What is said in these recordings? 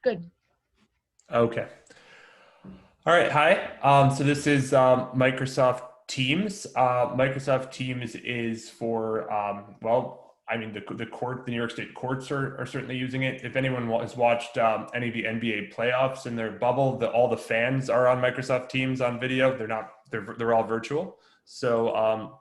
Good. Okay. All right. Hi. So this is Microsoft Teams. Microsoft Teams is for I mean, the New York State courts are certainly using it. If anyone has watched any of the NBA playoffs in their bubble, all the fans are on Microsoft Teams on video. They're not. They're all virtual. So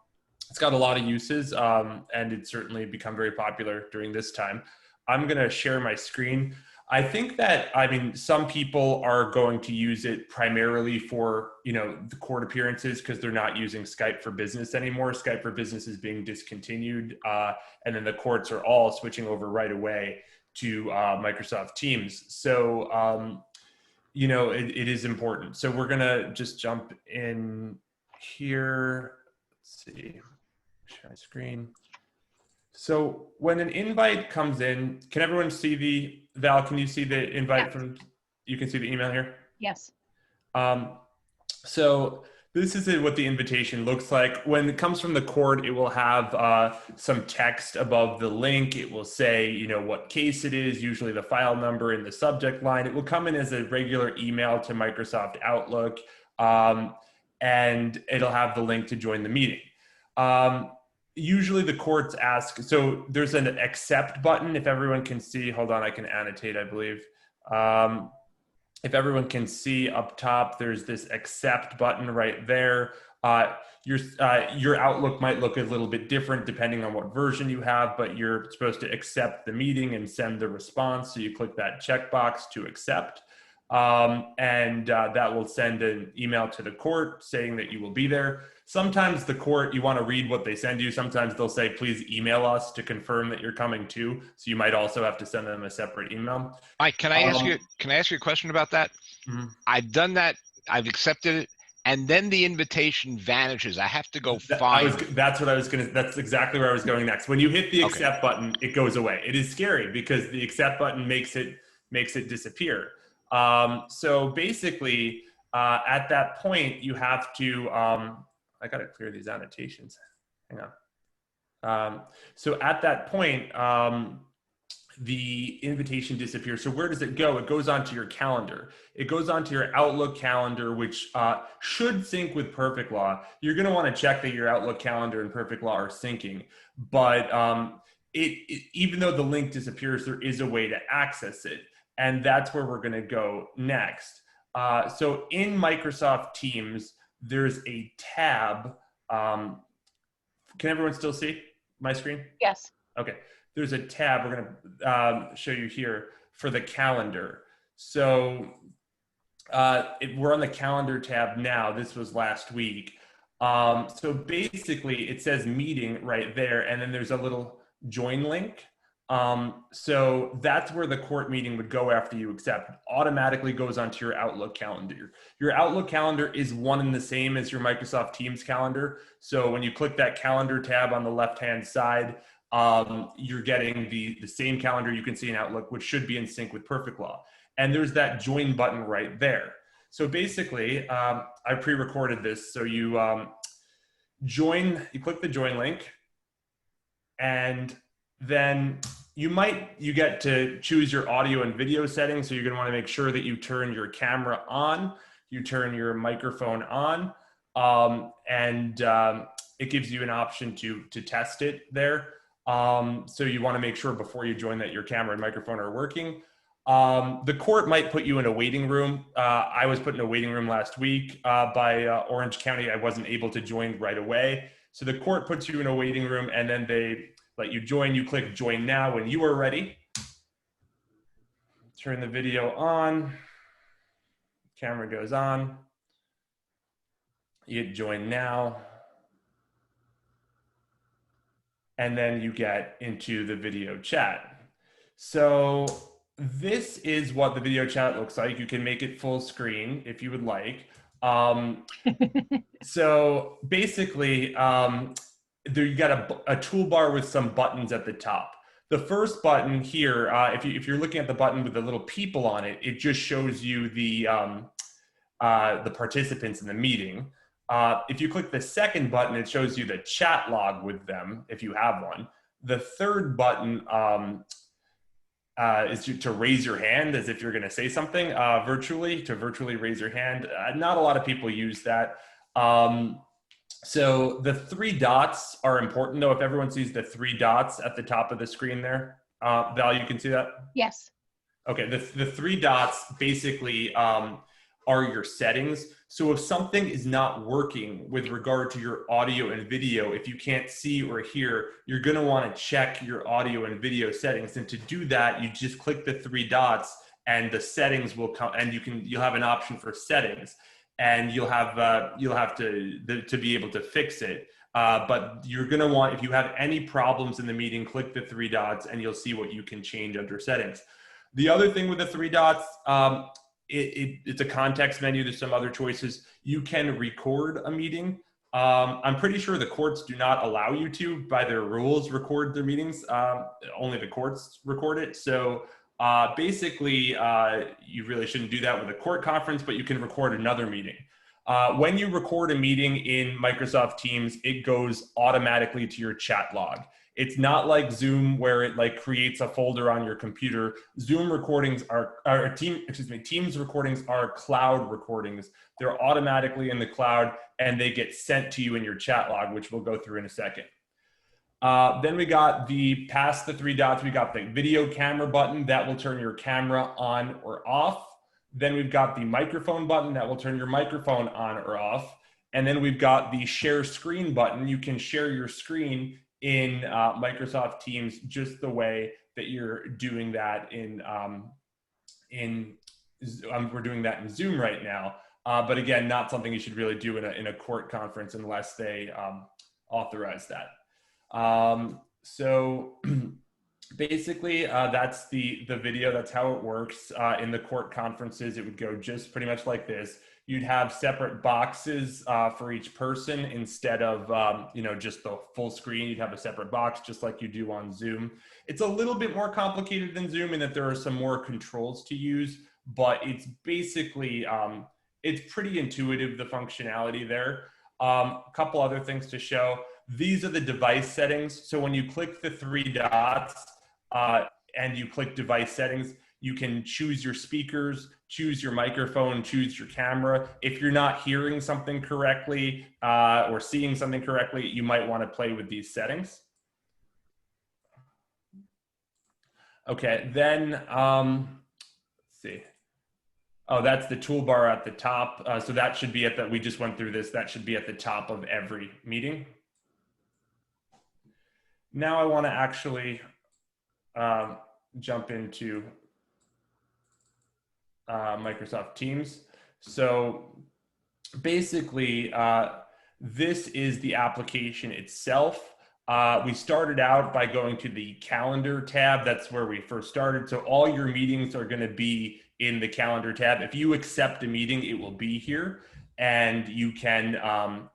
it's got a lot of uses, and it's certainly become very popular during this time. I'm gonna share my screen. I think that, I mean, some people are going to use it primarily for, the court appearances because they're not using Skype for Business anymore. Skype for Business is being discontinued, and then the courts are all switching over right away to Microsoft Teams. So, it is important. So we're gonna just jump in here. Let's see, share my screen. So when an invite comes in, can everyone see Val, can you see the Yeah. invite you can see the email here? Yes. Um, so this is what the invitation looks like. When it comes from the court, it will have some text above the link. It will say, what case it is, usually the file number in the subject line. It will come in as a regular email to Microsoft Outlook, and it'll have the link to join the meeting. Usually the courts ask, so there's an accept button. If everyone can see, hold on, I can annotate, I believe. If everyone can see up top, there's this accept button right there. Your Outlook might look a little bit different depending on what version you have, but you're supposed to accept the meeting and send the response. So you click that checkbox to accept. And that will send an email to the court saying that you will be there. Sometimes the court, you want to read what they send you. Sometimes they'll say, please email us to confirm that you're coming too. So you might also have to send them a separate email. Mike, can I ask you a question about that? Mhm. I've done that. I've accepted it, and then the invitation vanishes. I have to go find it. That's exactly where I was going next. When you hit the Okay. accept button, it goes away. It is scary because the accept button makes it disappear. So basically, at that point, you have to. I got to clear these annotations. Hang on. So at that point, the invitation disappears. So where does it go? It goes onto your calendar. It goes onto your Outlook calendar, which should sync with Perfect Law. You're going to want to check that your Outlook calendar and Perfect Law are syncing. But even though the link disappears, there is a way to access it. And that's where we're going to go next. So in Microsoft Teams, there's a tab. Can everyone still see my screen? Yes. Okay. There's a tab we're going to show you here for the calendar. So we're on the calendar tab now. This was last week. So basically, it says meeting right there, and then there's a little join link. So that's where the court meeting would go after you accept. It automatically goes onto your Outlook calendar. Your Outlook calendar is one and the same as your Microsoft Teams calendar. So when you click that calendar tab on the left-hand side, you're getting the same calendar you can see in Outlook, which should be in sync with Perfect Law. And there's that join button right there. So basically, I pre-recorded this. So you you click the join link, and then you get to choose your audio and video settings. So you're going to want to make sure that you turn your camera on, you turn your microphone on, and it gives you an option to test it there. So you want to make sure before you join that your camera and microphone are working. The court might put you in a waiting room. I was put in a waiting room last week by Orange County. I wasn't able to join right away. So the court puts you in a waiting room, and then they let you join. You click join now when you are ready. Turn the video on. Camera goes on. You hit join now. And then you get into the video chat. So this is what the video chat looks like. You can make it full screen if you would like. So basically, there you got a toolbar with some buttons at the top. The first button here, if you're looking at the button with the little people on it, it just shows you the participants in the meeting. If you click the second button, it shows you the chat log with them if you have one. The third button is to raise your hand as if you're going to say something virtually, to virtually raise your hand. Not a lot of people use that. So the three dots are important though. If everyone sees the three dots at the top of the screen there, Val, you can see that? Yes. Okay, the three dots basically are your settings. So if something is not working with regard to your audio and video, if you can't see or hear, you're gonna wanna check your audio and video settings. And to do that, you just click the three dots and the settings will come, and you'll have an option for settings, and you'll have to be able to fix it. But you're gonna want, if you have any problems in the meeting, click the three dots and you'll see what you can change under settings. The other thing with the three dots, it's a context menu. There's some other choices. You can record a meeting. I'm pretty sure the courts do not allow you to, by their rules, record their meetings. Only the courts record it. So basically, you really shouldn't do that with a court conference, but you can record another meeting. When you record a meeting in Microsoft Teams, it goes automatically to your chat log. It's not like Zoom where it like creates a folder on your computer. Zoom recordings Teams recordings are cloud recordings. They're automatically in the cloud and they get sent to you in your chat log, which we'll go through in a second. Then we got past the three dots, we got the video camera button that will turn your camera on or off. Then we've got the microphone button that will turn your microphone on or off. And then we've got the share screen button. You can share your screen in Microsoft Teams just the way that you're doing that we're doing that in Zoom right now. But again, not something you should really do in a court conference unless they authorize that. So basically, that's the video. That's how it works. In the court conferences, it would go just pretty much like this. You'd have separate boxes for each person instead of just the full screen. You'd have a separate box just like you do on Zoom. It's a little bit more complicated than Zoom in that there are some more controls to use, but it's basically, it's pretty intuitive, the functionality there. A couple other things to show. These are the device settings. So when you click the three dots and you click device settings, you can choose your speakers, choose your microphone, choose your camera. If you're not hearing something correctly or seeing something correctly, you might want to play with these settings. Okay, then let's see. Oh, that's the toolbar at the top. So that should be we just went through this. That should be at the top of every meeting. Now I want to actually jump into Microsoft Teams. So basically, this is the application itself. We started out by going to the calendar tab. That's where we first started. So all your meetings are going to be in the calendar tab. If you accept a meeting, it will be here and you can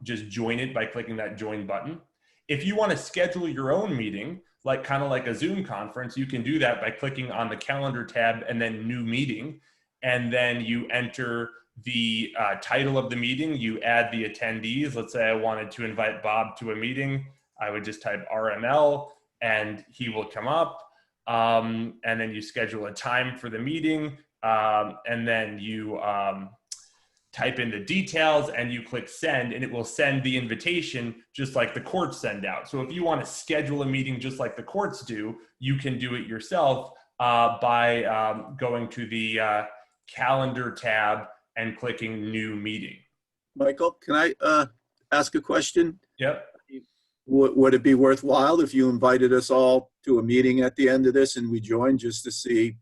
just join it by clicking that join button. If you want to schedule your own meeting, kind of like a Zoom conference, you can do that by clicking on the calendar tab and then new meeting. And then you enter the title of the meeting, you add the attendees. Let's say I wanted to invite Bob to a meeting. I would just type RML and he will come up. And then you schedule a time for the meeting. And then you type in the details and you click send and it will send the invitation just like the courts send out. So if you want to schedule a meeting just like the courts do, you can do it yourself by going to the calendar tab and clicking new meeting. Michael, can I ask a question? Yep. Would it be worthwhile if you invited us all to a meeting at the end of this and we joined just to see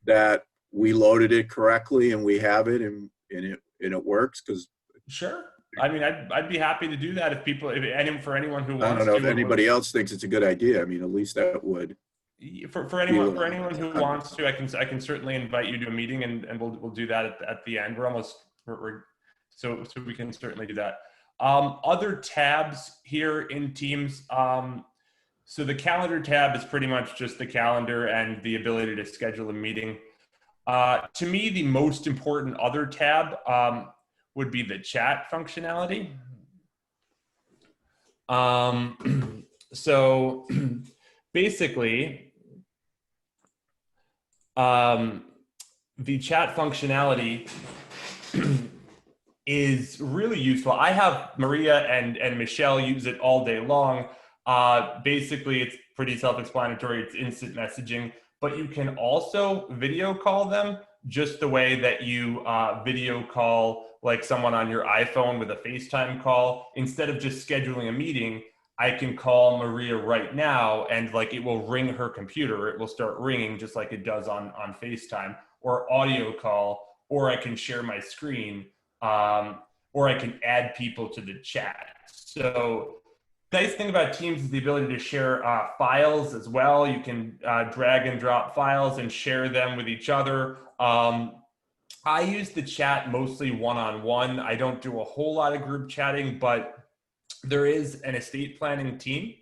that we loaded it correctly and we have it and it works? Because sure. I mean, I'd be happy to do that for anyone who wants to. I don't know if anybody else thinks it's a good idea. I mean, at least that would. For anyone who wants to, I can certainly invite you to a meeting and we'll do that at the end. So we can certainly do that. Other tabs here in Teams. So the calendar tab is pretty much just the calendar and the ability to schedule a meeting. To me, the most important other tab would be the chat functionality. So basically, the chat functionality is really useful. I have Maria and Michelle use it all day long. Basically, it's pretty self-explanatory. It's instant messaging, but you can also video call them just the way that you video call like someone on your iPhone with a FaceTime call. Instead of just scheduling a meeting, I can call Maria right now and like it will ring her computer. It will start ringing just like it does on FaceTime, or audio call, or I can share my screen, or I can add people to the chat. So nice thing about Teams is the ability to share files as well. You can drag and drop files and share them with each other. I use the chat mostly one-on-one. I don't do a whole lot of group chatting, but there is an estate planning team.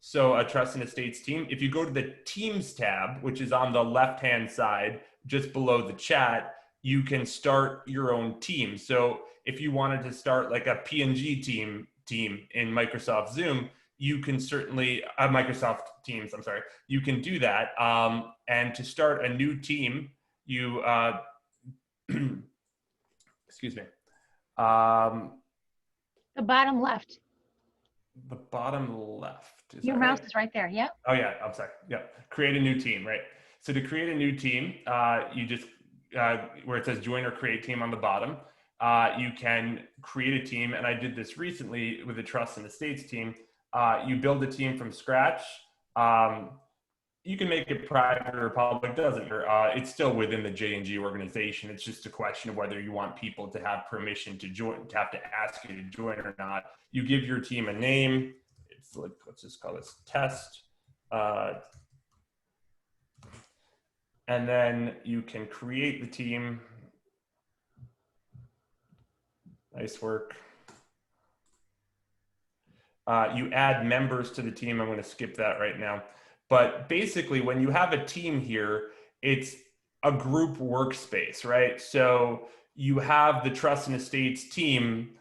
So a trust and estates team. If you go to the Teams tab, which is on the left-hand side, just below the chat, you can start your own team. So if you wanted to start like a PNG team in Microsoft Zoom, you can certainly, Microsoft Teams, I'm sorry, you can do that. And to start a new team, you, excuse me. The bottom left. The bottom left. Your mouse is right there. Yep. Oh yeah, I'm sorry. Yeah, create a new team, right? So to create a new team, you just, where it says join or create team on the bottom, you can create a team. And I did this recently with the trust and estates team. You build a team from scratch. You can make it private or public, doesn't matter. It's still within the J&G organization. It's just a question of whether you want people to have permission to join, to have to ask you to join or not. You give your team a name. It's like, let's just call this test. And then you can create the team. Nice work. You add members to the team. I'm going to skip that right now. But basically, when you have a team here, it's a group workspace, right? So you have the trust and estates team.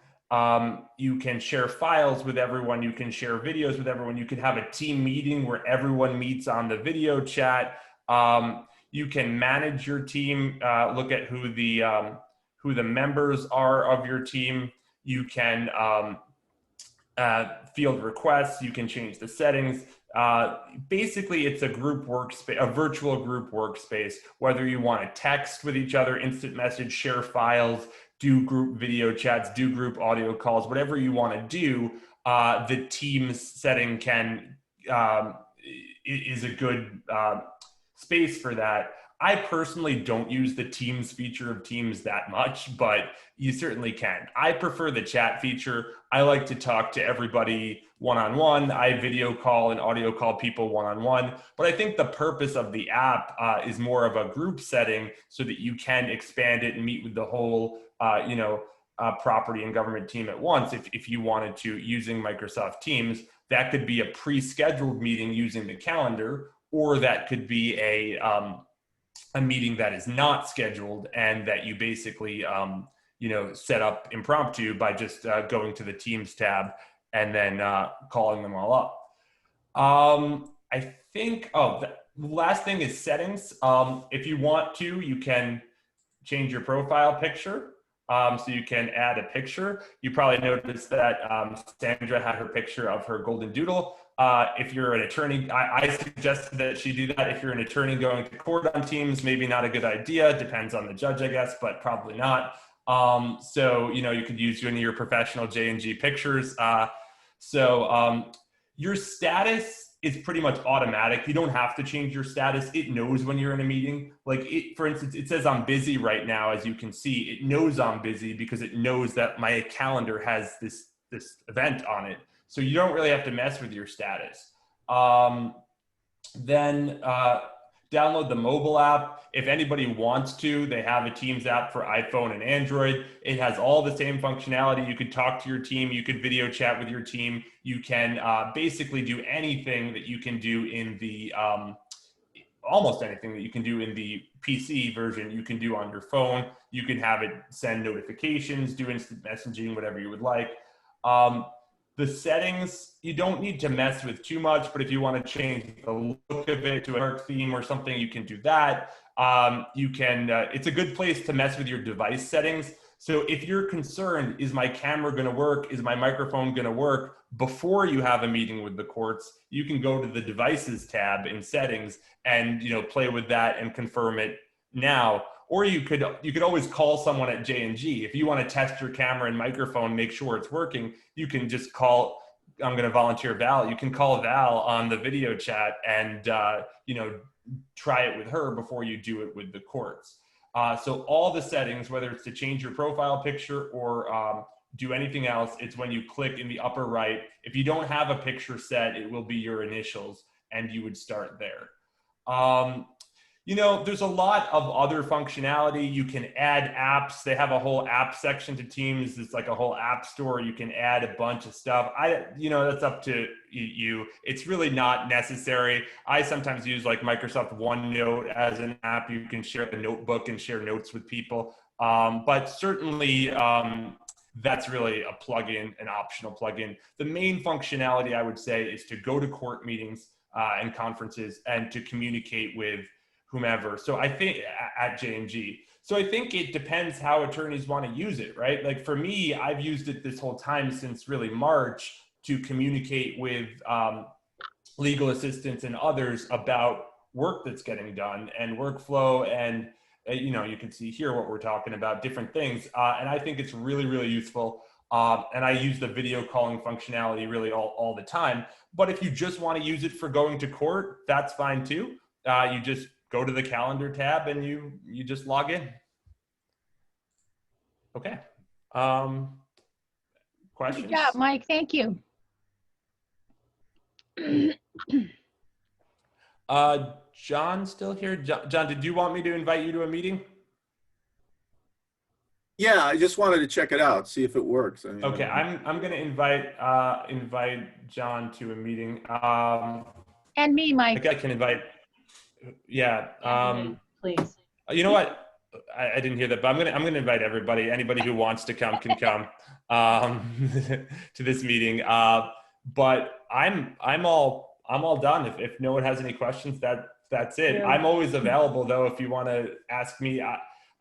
You can share files with everyone. You can share videos with everyone. You can have a team meeting where everyone meets on the video chat. You can manage your team, look at who the members are of your team. You can field requests. You can change the settings. Basically, it's a group workspace, a virtual group workspace, whether you want to text with each other, instant message, share files, do group video chats, do group audio calls, whatever you want to do, the Teams setting is a good space for that. I personally don't use the Teams feature of Teams that much, but you certainly can. I prefer the chat feature. I like to talk to everybody one-on-one. I video call and audio call people one-on-one, but I think the purpose of the app is more of a group setting so that you can expand it and meet with the whole, property and government team at once. If you wanted to, using Microsoft Teams, that could be a pre-scheduled meeting using the calendar, or that could be a meeting that is not scheduled and that you basically, set up impromptu by just going to the Teams tab and then calling them all up. I think, the last thing is settings. If you want to, you can change your profile picture. So you can add a picture. You probably noticed that Sandra had her picture of her golden doodle. If you're an attorney, I suggested that she do that. If you're an attorney going to court on Teams, maybe not a good idea. Depends on the judge, I guess, but probably not. So, you could use any of your professional J&G pictures. Your status is pretty much automatic. You don't have to change your status. It knows when you're in a meeting. Like for instance, it says I'm busy right now. As you can see, it knows I'm busy because it knows that my calendar has this event on it. So you don't really have to mess with your status. Then download the mobile app. If anybody wants to, they have a Teams app for iPhone and Android. It has all the same functionality. You could talk to your team. You could video chat with your team. You can basically do anything that you can do in the, almost anything that you can do in the PC version, you can do on your phone. You can have it send notifications, do instant messaging, whatever you would like. The settings, you don't need to mess with too much, but if you want to change the look of it to a dark theme or something, you can do that. You can, it's a good place to mess with your device settings. So if you're concerned, is my camera going to work? Is my microphone going to work? Before you have a meeting with the courts, you can go to the devices tab in settings and, play with that and confirm it now. Or you could always call someone at J&G. If you want to test your camera and microphone, make sure it's working, you can just call, I'm going to volunteer Val. You can call Val on the video chat and, try it with her before you do it with the courts. So all the settings, whether it's to change your profile picture or do anything else, it's when you click in the upper right. If you don't have a picture set, it will be your initials and you would start there. There's a lot of other functionality. You can add apps. They have a whole app section to Teams. It's like a whole app store. You can add a bunch of stuff. That's up to you. It's really not necessary. I sometimes use like Microsoft OneNote as an app. You can share a notebook and share notes with people. But certainly that's really a plugin, an optional plugin. The main functionality I would say is to go to court meetings and conferences and to communicate with whomever. So I think at J&G. So I think it depends how attorneys want to use it, right? Like for me, I've used it this whole time since really March to communicate with legal assistants and others about work that's getting done and workflow. And, you can see here what we're talking about, different things. And I think it's really, really useful. And I use the video calling functionality really all the time. But if you just want to use it for going to court, that's fine too. You just go to the calendar tab and you just log in. Okay. Questions? Good job, Mike. Thank you. John still here? John, did you want me to invite you to a meeting? Yeah, I just wanted to check it out, see if it works. Okay, I'm going to invite John to a meeting. And me, Mike. I can invite. Yeah. Please. You know what? I didn't hear that, but I'm gonna invite everybody. Anybody who wants to come can come to this meeting. But I'm all done. If no one has any questions, that's it. Yeah. I'm always available though. If you want to ask me,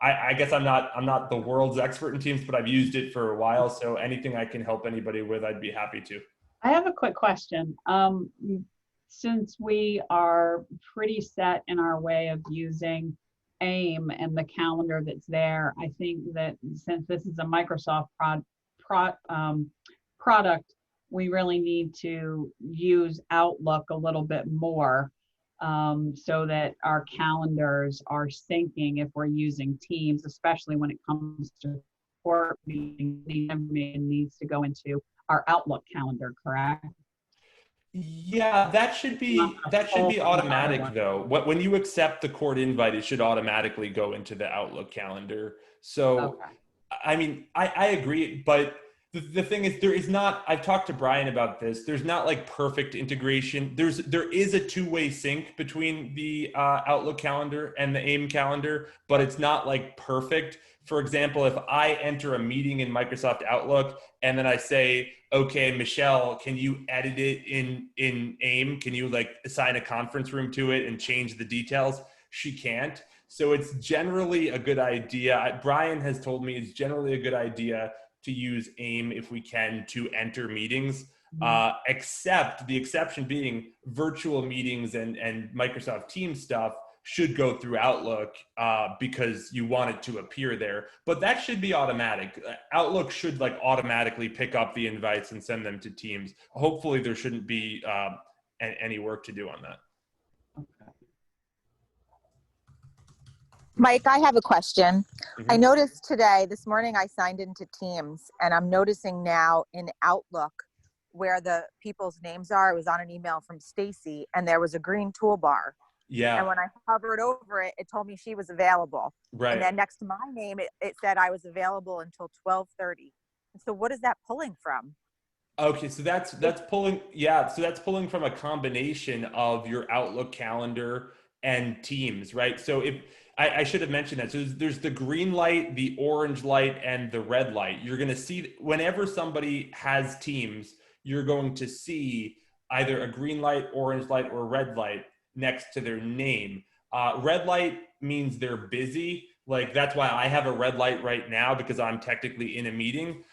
I guess I'm not the world's expert in Teams, but I've used it for a while. So anything I can help anybody with, I'd be happy to. I have a quick question. Since we are pretty set in our way of using AIM and the calendar that's there, I think that since this is a Microsoft product, we really need to use Outlook a little bit more so that our calendars are syncing if we're using Teams, especially when it comes to court meetings. The information needs to go into our Outlook calendar, correct? Yeah, that should be automatic though. When you accept the court invite, it should automatically go into the Outlook calendar. So, Okay. I mean, I agree, but the thing is, there is not. I've talked to Brian about this. There's not like perfect integration. There is a two-way sync between the Outlook calendar and the AIM calendar, but it's not like perfect. For example, if I enter a meeting in Microsoft Outlook and then I say, okay, Michelle, can you edit it in AIM? Can you like assign a conference room to it and change the details? She can't. So it's generally a good idea. Brian has told me it's generally a good idea to use AIM if we can to enter meetings, except the exception being virtual meetings and Microsoft Teams stuff should go through Outlook because you want it to appear there. But that should be automatic. Outlook should like automatically pick up the invites and send them to Teams. Hopefully there shouldn't be any work to do on that. Okay. Mike, I have a question. Mhm. I noticed this morning I signed into Teams, and I'm noticing now in Outlook where the people's names are. It was on an email from Stacy, and there was a green toolbar. Yeah, And when I hovered over it, it told me she was available. right. And then next to my name, it said I was available until 12:30. So what is that pulling from? Okay, so that's pulling, yeah, so that's pulling from a combination of your Outlook calendar and Teams, right? So if I should have mentioned that. So there's the green light, the orange light, and the red light. You're going to see whenever somebody has Teams, you're going to see either a green light, orange light, or red light next to their name. Red light means they're busy. Like that's why I have a red light right now because I'm technically in a meeting.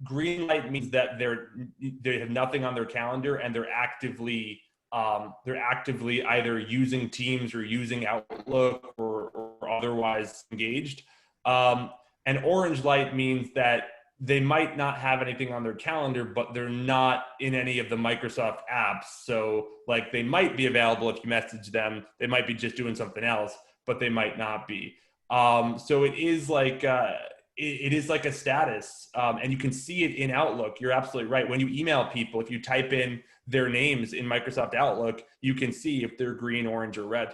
Green light means that they have nothing on their calendar and they're actively either using Teams or using Outlook or otherwise engaged. And orange light means that they might not have anything on their calendar, but they're not in any of the Microsoft apps. So like they might be available if you message them. They might be just doing something else, but they might not be. So it is like a status, and you can see it in Outlook. You're absolutely right. When you email people, if you type in their names in Microsoft Outlook, you can see if they're green, orange, or red.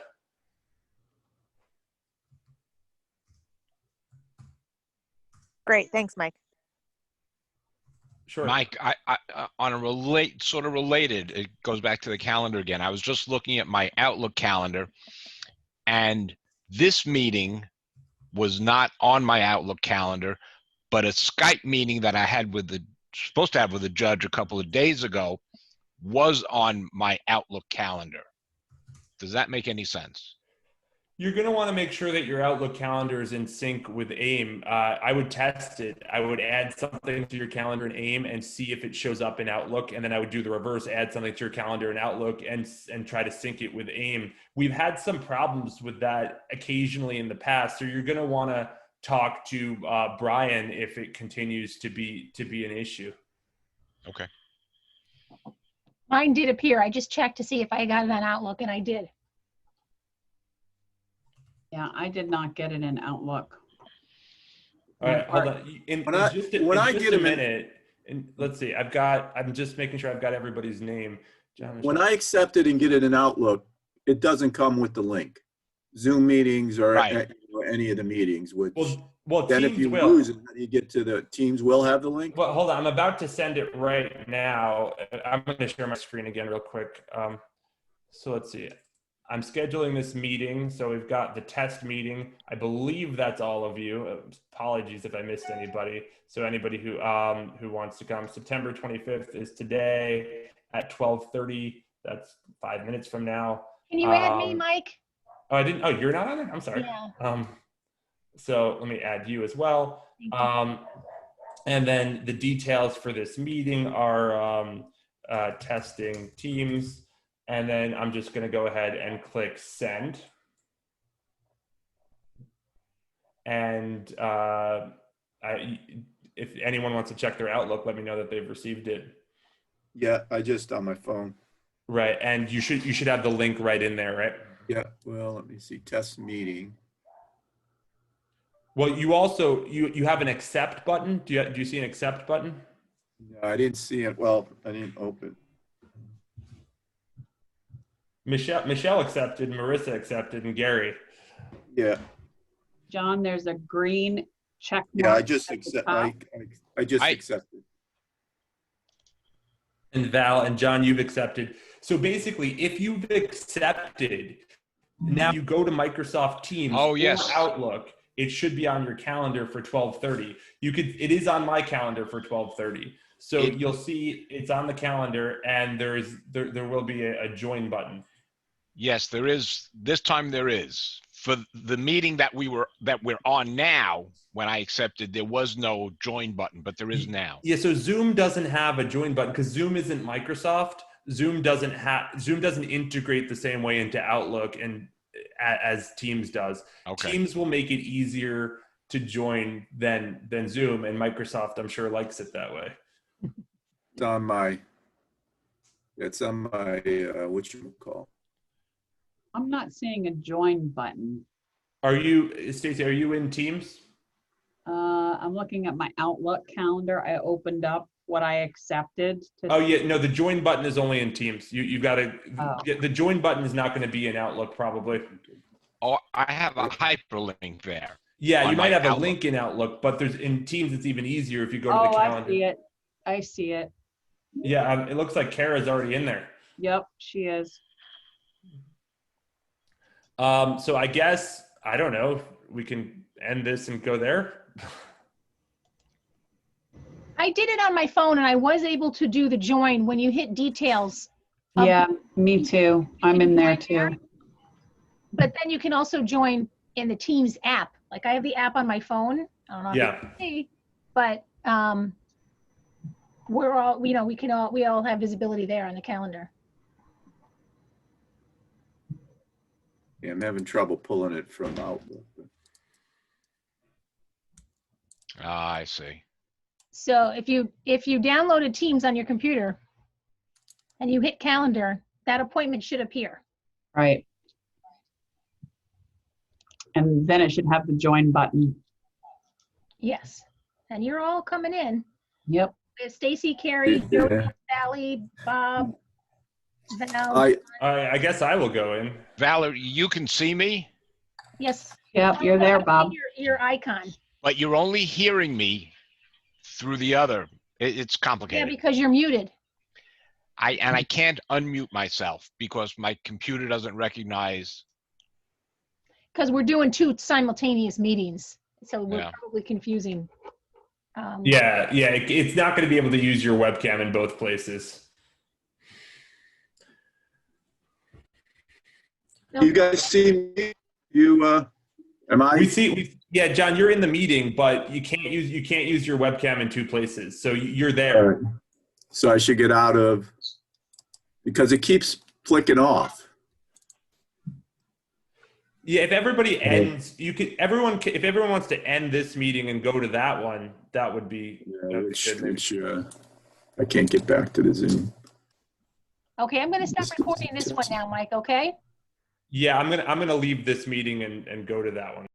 Great. Thanks, Mike. Sure. Mike, I on a related, it goes back to the calendar again. I was just looking at my Outlook calendar, and this meeting was not on my Outlook calendar, but a Skype meeting that I had supposed to have with the judge a couple of days ago was on my Outlook calendar. Does that make any sense? You're going to want to make sure that your Outlook calendar is in sync with AIM. I would test it. I would add something to your calendar in AIM and see if it shows up in Outlook. And then I would do the reverse, add something to your calendar in Outlook and try to sync it with AIM. We've had some problems with that occasionally in the past. So you're going to want to talk to Brian if it continues to be an issue. Okay. Mine did appear. I just checked to see if I got it on Outlook, and I did. Yeah, I did not get it in Outlook. All right, hold on. In just a minute, and let's see. I'm just making sure I've got everybody's name. John, When I accept it and get it in Outlook, it doesn't come with the link. Zoom meetings or Right. any of the meetings, which well, then Teams if you will. lose it, you get to the Teams will have the link. Well, hold on. I'm about to send it right now. I'm going to share my screen again real quick. So let's see. I'm scheduling this meeting. So we've got the test meeting. I believe that's all of you. Apologies if I missed anybody. So anybody who wants to come. September 25th is today at 12:30. That's 5 minutes from now. Can you add me, Mike? Oh, I didn't. Oh, you're not on it? I'm sorry. Yeah. So let me add you as well. Thank you. And then the details for this meeting are testing Teams. And then I'm just going to go ahead and click send. And if anyone wants to check their Outlook, let me know that they've received it. Yeah, I just on my phone. Right, and you should have the link right in there, right? Yeah. Well, let me see. Test meeting. Well, you also you have an accept button. Do you see an accept button? No, I didn't see it. Well, I didn't open. Michelle accepted, Marissa accepted, and Gary. Yeah. John, there's a green check mark. Yeah, I just at the accept. top. I just accepted. And Val and John, you've accepted. So basically, if you've accepted, now you go to Microsoft Teams Oh, yes. or Outlook. It should be on your calendar for 12:30. It is on my calendar for 12:30. So you'll see it's on the calendar, and there will be a join button. Yes, there is. This time there is. For the meeting that we're on now, when I accepted, there was no join button, but there is now. Yeah, so Zoom doesn't have a join button because Zoom isn't Microsoft. Zoom doesn't integrate the same way into Outlook and as Teams does. Okay. Teams will make it easier to join than Zoom, and Microsoft, I'm sure, likes it that way. It's on my whatchamacall. I'm not seeing a join button. Are you, Stacey, are you in Teams? I'm looking at my Outlook calendar. I opened up what I accepted. Oh yeah, no, the join button is only in Teams. You got to, the join button is not going to be in Outlook probably. Oh, I have a hyperlink there. Yeah, you might have a Outlook. link in Outlook, but in Teams it's even easier if you go to the calendar. I see it. I see it. Yeah, it looks like Kara's already in there. Yep, she is. So I guess, I don't know, we can end this and go there. I did it on my phone, and I was able to do the join when you hit details. Yeah, me too. I'm in there too. but then you can also join in the Teams app. Like I have the app on my phone. I don't know if you Yeah. can see, but we're all, you know, we all have visibility there on the calendar. Yeah, I'm having trouble pulling it from Outlook. Ah, I see. So if you downloaded Teams on your computer and you hit calendar, that appointment should appear. Right. And then it should have the join button. Yes. And you're all coming in. Yep. There's Stacy, Carrie, Yeah. Jody, Sally, Bob, Val. I guess I will go in. Valerie, you can see me, Yes. Yep, you're there, Bob. Your icon. but you're only hearing me through the other. It's Yeah, complicated. because you're muted. I can't unmute myself because my computer doesn't recognize. Because we're doing 2 simultaneous meetings. So we're Yeah. probably confusing. Yeah, it's not going to be able to use your webcam in both places. You guys see me? You, am I? Yeah, John, you're in the meeting, but you can't use your webcam in 2 places. So you're there. All right. So I should get out of, because it keeps flicking off. Yeah, if everybody ends, if everyone wants to end this meeting and go to that one, that would be. Yeah, that'd be good. I can't get back to the Zoom. Okay, I'm going to stop recording this one now, Mike, okay? Yeah, I'm gonna leave this meeting and go to that one.